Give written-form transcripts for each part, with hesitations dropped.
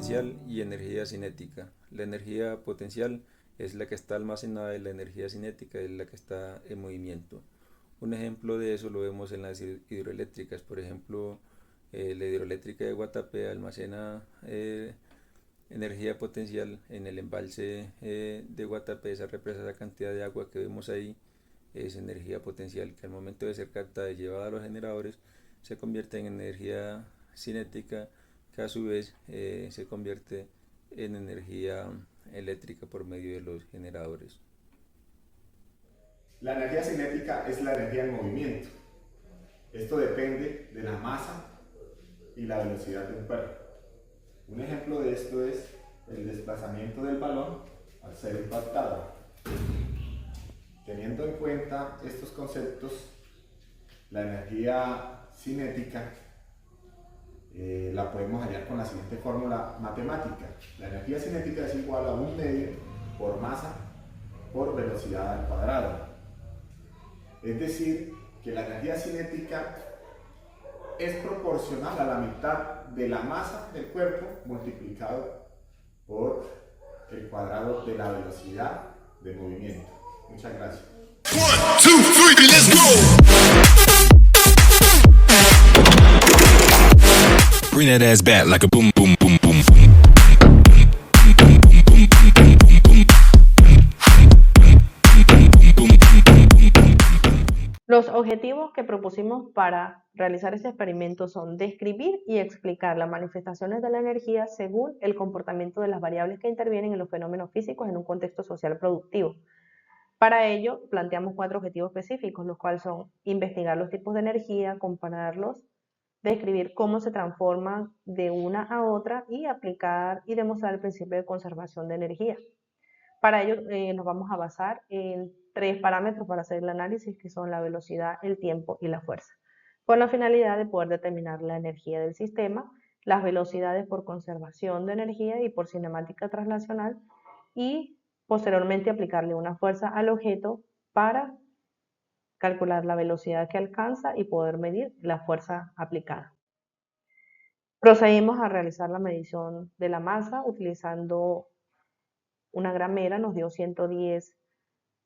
potencial y energía cinética. La energía potencial es la que está almacenada y la energía cinética es la que está en movimiento. Un ejemplo de eso lo vemos en las hidroeléctricas. Por ejemplo, la hidroeléctrica de Guatapé almacena energía potencial en el embalse de Guatapé. Esa represa, esa cantidad de agua que vemos ahí, es energía potencial que al momento de ser captada y llevada a los generadores se convierte en energía cinética, que a su vez se convierte en energía eléctrica por medio de los generadores. La energía cinética es la energía en movimiento. Esto depende de la masa y la velocidad de un cuerpo. Un ejemplo de esto es el desplazamiento del balón al ser impactado. Teniendo en cuenta estos conceptos, la energía cinética la podemos hallar con la siguiente fórmula matemática. La energía cinética es igual a 1/2 por masa por velocidad al cuadrado. Es decir, que la energía cinética es proporcional a la mitad de la masa del cuerpo multiplicado por el cuadrado de la velocidad de movimiento. Muchas gracias. 1, 2, 3, let's go. Bring that ass back like a boom, boom, boom, boom. Los objetivos que propusimos para realizar este experimento son describir y explicar las manifestaciones de la energía según el comportamiento de las variables que intervienen en los fenómenos físicos en un contexto social productivo. Para ello, planteamos 4 objetivos específicos, los cuales son investigar los tipos de energía, compararlos, describir cómo se transforman de una a otra y aplicar y demostrar el principio de conservación de energía. Para ello nos vamos a basar en 3 parámetros para hacer el análisis, que son la velocidad, el tiempo y la fuerza, con la finalidad de poder determinar la energía del sistema, las velocidades por conservación de energía y por cinemática traslacional, y posteriormente aplicarle una fuerza al objeto para calcular la velocidad que alcanza y poder medir la fuerza aplicada. Procedimos a realizar la medición de la masa utilizando una gramera, nos dio 110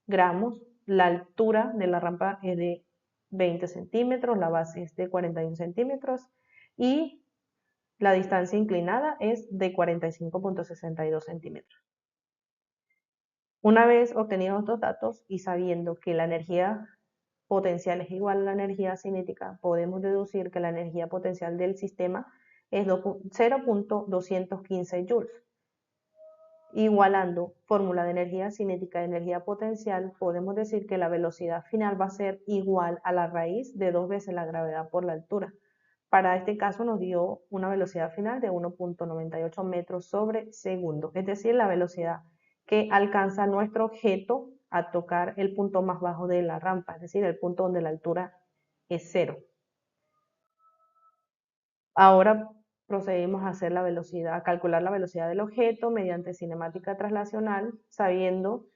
gramos, la altura de la rampa es de 20 centímetros, la base es de 41 centímetros y la distancia inclinada es de 45.62 centímetros. Una vez obtenidos estos datos y sabiendo que la energía potencial es igual a la energía cinética, podemos deducir que la energía potencial del sistema es 0.215 joules. Igualando fórmula de energía cinética y energía potencial, podemos decir que la velocidad final va a ser igual a la raíz de 2 veces la gravedad por la altura. Para este caso nos dio una velocidad final de 1.98 metros sobre segundo, es decir, la velocidad que alcanza nuestro objeto a tocar el punto más bajo de la rampa, es decir, el punto donde la altura es 0. Ahora procedimos a hacer la velocidad, a calcular la velocidad del objeto mediante cinemática traslacional, sabiendo,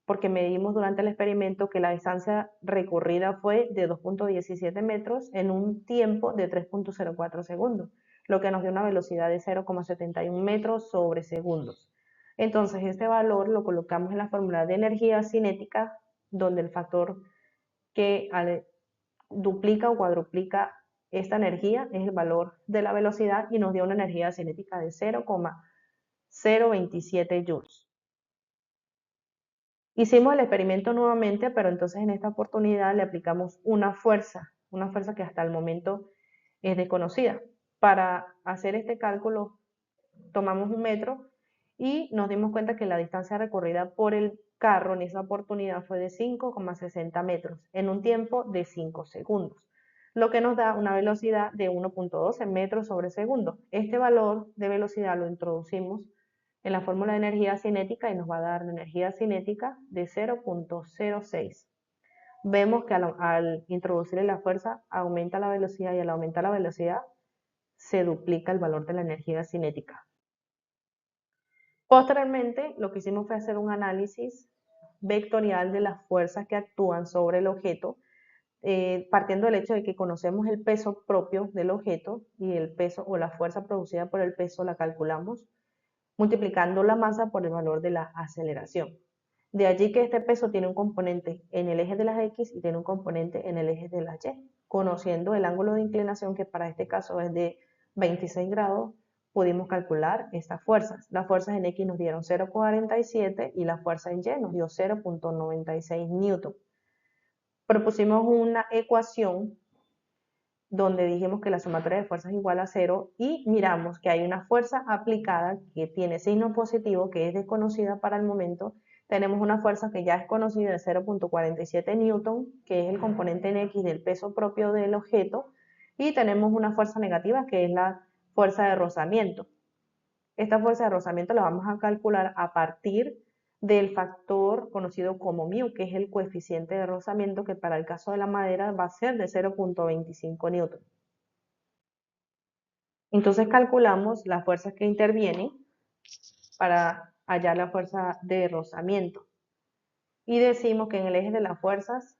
porque medimos durante el experimento, que la distancia recorrida fue de 2.17 metros en un tiempo de 3.04 segundos, lo que nos dio una velocidad de 0.71 metros sobre segundos. Entonces este valor lo colocamos en la fórmula de energía cinética, donde el factor que duplica o cuadruplica esta energía es el valor de la velocidad y nos dio una energía cinética de 0.027 joules. Hicimos el experimento nuevamente, pero entonces en esta oportunidad le aplicamos una fuerza que hasta el momento es desconocida. Para hacer este cálculo tomamos 1 metro y nos dimos cuenta que la distancia recorrida por el carro en esa oportunidad fue de 5,60 metros en un tiempo de 5 segundos, lo que nos da una velocidad de 1.12 metros sobre segundo. Este valor de velocidad lo introducimos en la fórmula de energía cinética y nos va a dar la energía cinética de 0.06. Vemos que al introducirle la fuerza aumenta la velocidad y al aumentar la velocidad se duplica el valor de la energía cinética. Posteriormente, lo que hicimos fue hacer un análisis vectorial de las fuerzas que actúan sobre el objeto, partiendo del hecho de que conocemos el peso propio del objeto y el peso o la fuerza producida por el peso la calculamos multiplicando la masa por el valor de la aceleración. De allí que este peso tiene un componente en el eje de las X y tiene un componente en el eje de las Y. Conociendo el ángulo de inclinación, que para este caso es de 26 grados, pudimos calcular estas fuerzas. Las fuerzas en X nos dieron 0,47 y la fuerza en Y nos dio 0,96 newton. Propusimos una ecuación donde dijimos que la sumatoria de fuerzas es igual a 0 y miramos que hay una fuerza aplicada que tiene signo positivo, que es desconocida para el momento. Tenemos una fuerza que ya es conocida de 0,47 newton, que es el componente en X del peso propio del objeto, y tenemos una fuerza negativa que es la fuerza de rozamiento. Esta fuerza de rozamiento la vamos a calcular a partir del factor conocido como μ, que es el coeficiente de rozamiento, que para el caso de la madera va a ser de 0,25 newton. Entonces calculamos las fuerzas que intervienen para hallar la fuerza de rozamiento. Y decimos que en el eje de las fuerzas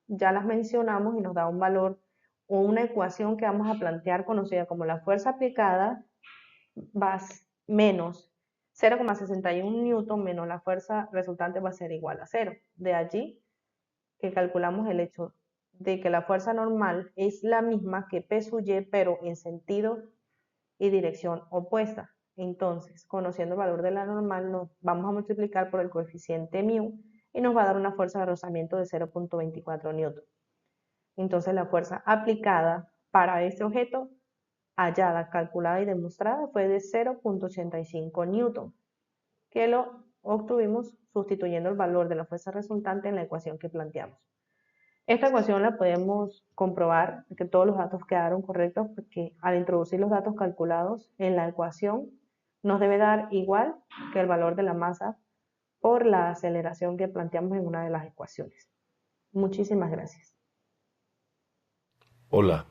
ya las mencionamos y nos da un valor o una ecuación que vamos a plantear conocida como la fuerza aplicada va menos 0,61 newton menos la fuerza resultante va a ser igual a 0. De allí que calculamos el hecho de que la fuerza normal es la misma que P sub Y, pero en sentido y dirección opuesta. Entonces, conociendo el valor de la normal, nos vamos a multiplicar por el coeficiente μ y nos va a dar una fuerza de rozamiento de 0,24 newton. Entonces, la fuerza aplicada para este objeto hallada, calculada y demostrada fue de 0,85 newton, que lo obtuvimos sustituyendo el valor de la fuerza resultante en la ecuación que planteamos. Esta ecuación la podemos comprobar que todos los datos quedaron correctos, porque al introducir los datos calculados en la ecuación nos debe dar igual que el valor de la masa por la aceleración que planteamos en una de las ecuaciones. Muchísimas gracias. Hola,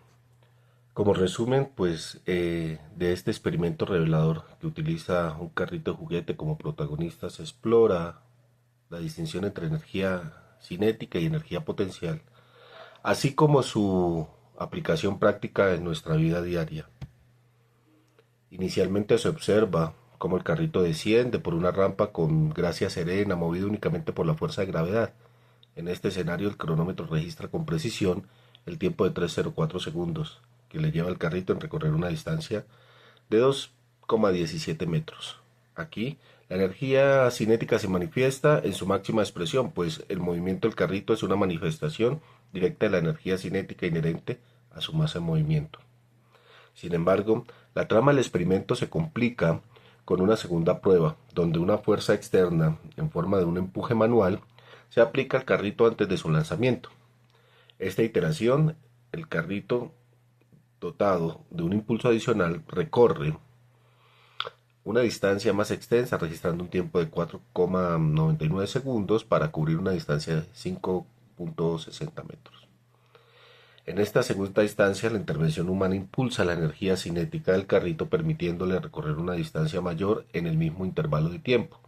como resumen, pues de este experimento revelador que utiliza un carrito de juguete como protagonista, se explora la distinción entre energía cinética y energía potencial, así como su aplicación práctica en nuestra vida diaria. Inicialmente se observa cómo el carrito desciende por una rampa con gracia serena, movido únicamente por la fuerza de gravedad. En este escenario el cronómetro registra con precisión el tiempo de 3,04 segundos que le lleva al carrito en recorrer una distancia de 2,17 metros. Aquí, la energía cinética se manifiesta en su máxima expresión, pues el movimiento del carrito es una manifestación directa de la energía cinética inherente a su masa en movimiento. Sin embargo, la trama del experimento se complica con una segunda prueba, donde una fuerza externa, en forma de un empuje manual, se aplica al carrito antes de su lanzamiento. Esta iteración, el carrito dotado de un impulso adicional recorre una distancia más extensa, registrando un tiempo de 4,99 segundos para cubrir una distancia de 5,60 metros. En esta segunda distancia, la intervención humana impulsa la energía cinética del carrito, permitiéndole recorrer una distancia mayor en el mismo intervalo de tiempo.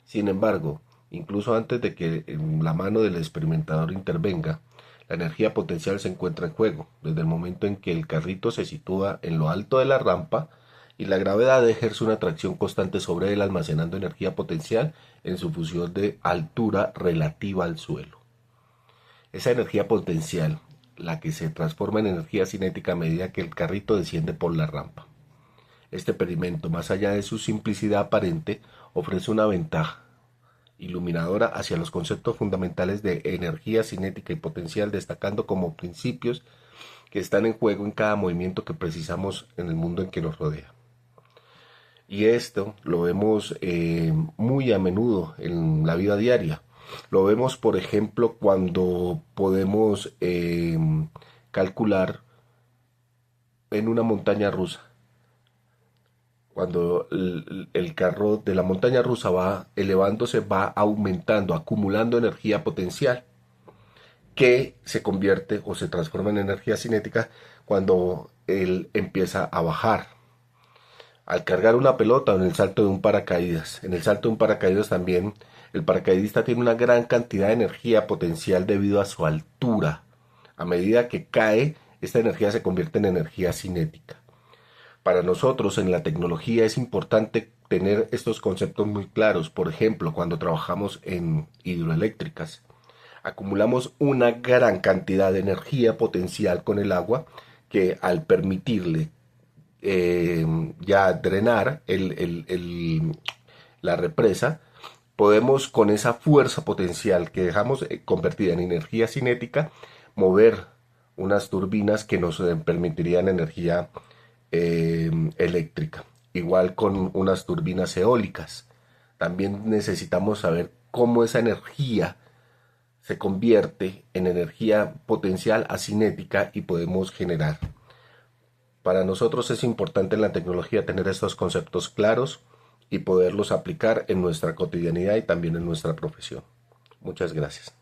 Sin embargo, incluso antes de que la mano del experimentador intervenga, la energía potencial se encuentra en juego, desde el momento en que el carrito se sitúa en lo alto de la rampa y la gravedad ejerce una atracción constante sobre él, almacenando energía potencial en su función de altura relativa al suelo. Esa energía potencial, la que se transforma en energía cinética a medida que el carrito desciende por la rampa. Este experimento, más allá de su simplicidad aparente, ofrece una ventaja iluminadora hacia los conceptos fundamentales de energía cinética y potencial, destacando como principios que están en juego en cada movimiento que precisamos en el mundo en que nos rodea. Y esto lo vemos muy a menudo en la vida diaria. Lo vemos, por ejemplo, cuando podemos calcular en una montaña rusa. Cuando el carro de la montaña rusa va elevándose, va aumentando, acumulando energía potencial, que se convierte o se transforma en energía cinética cuando él empieza a bajar. Al cargar una pelota o en el salto de un paracaídas. En el salto de un paracaídas también, el paracaidista tiene una gran cantidad de energía potencial debido a su altura. A medida que cae, esta energía se convierte en energía cinética. Para nosotros en la tecnología es importante tener estos conceptos muy claros. Por ejemplo, cuando trabajamos en hidroeléctricas, acumulamos una gran cantidad de energía potencial con el agua que al permitirle ya drenar la represa, podemos con esa fuerza potencial que dejamos convertida en energía cinética, mover unas turbinas que nos permitirían energía eléctrica. Igual con unas turbinas eólicas. También necesitamos saber cómo esa energía se convierte en energía potencial a cinética y podemos generar. Para nosotros es importante en la tecnología tener estos conceptos claros y poderlos aplicar en nuestra cotidianidad y también en nuestra profesión. Muchas gracias.